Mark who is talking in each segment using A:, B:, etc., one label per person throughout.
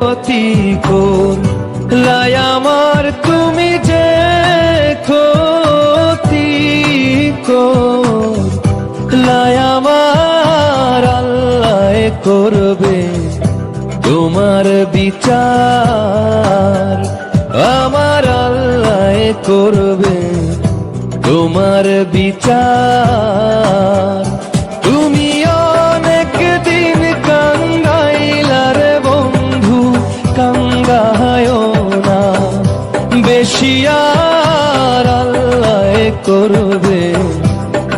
A: ক্ষতি করলাই আমার, তুমি যে ক্ষতি করলাই আমার, আল্লাহ করবে তোমার বিচার, আমার আল্লাহ করবে তোমার বিচার। তুমি অনেক দিন কাঙ্গাইলারে বন্ধু, কাঙ্গায়ও না বেশি আর, আল্লাহ করবে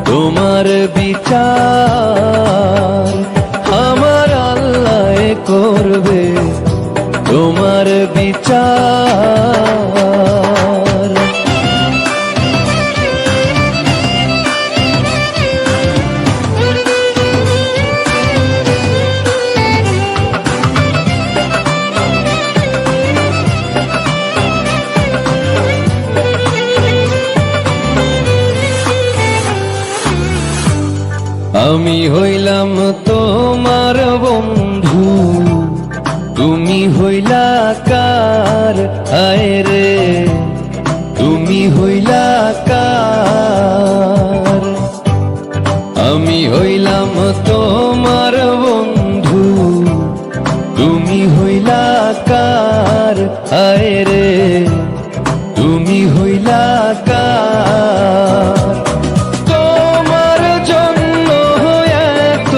A: তোমার বিচার, আমার আল্লাহ করবে তোমার বিচার। আমি হইলাম তোমার বন্ধু, তুমি হইলা কার, হায় রে তুমি হইলা কার। আমি হইলাম তোমার বন্ধু, তুমি হইলা কার, হায় রে তুমি হইলা কার। তোমার জন্য এত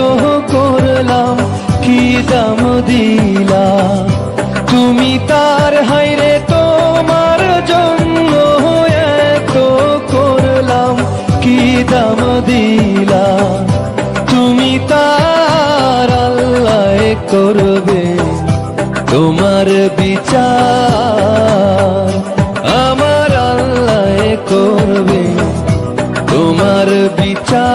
A: করলাম, কি দাম দিলা তুমি তার, হায়রে তোমার জন্য এত করলাম, কি দাম দিলা তুমি তার, আল্লাহ করবে তোমার বিচার, আমার আল্লাহ করবে তোমার বিচার।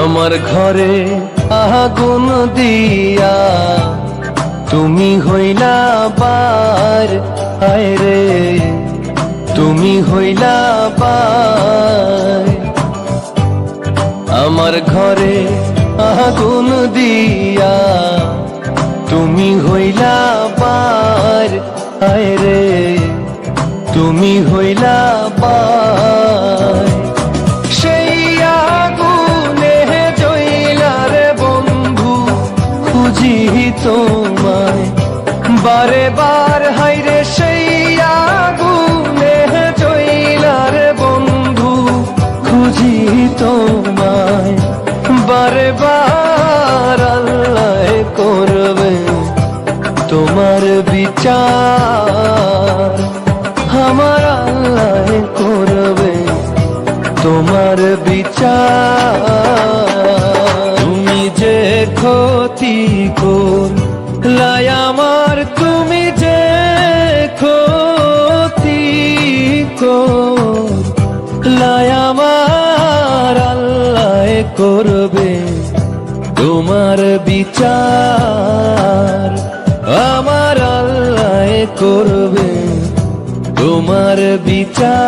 A: আমার ঘরে আগুন দিয়া তুমি হইলা বার, হায় রে তুমি হইলা বার। আমার ঘরে আগুন দিয়া তুমি হইলা বার, হায় রে তুমি হইলা বার। সেই আগুনে জ্বইলারে বন্ধু খুঁজি তোমায় বারে বার, হায়রে সেই আগুনে জ্বইলারে বন্ধু খুঁজি তোমায় বারে বার, আল্লাহ করবে তোমার বিচার, আমার আল্লাহ করবে তোমার বিচার। তুমি যে ক্ষতি করলাই আমার, তুমি যে ক্ষতি করলাই আমার, আল্লাহ করবে তোমার বিচার, আমার আল্লাহ করবে তোমার বিচার।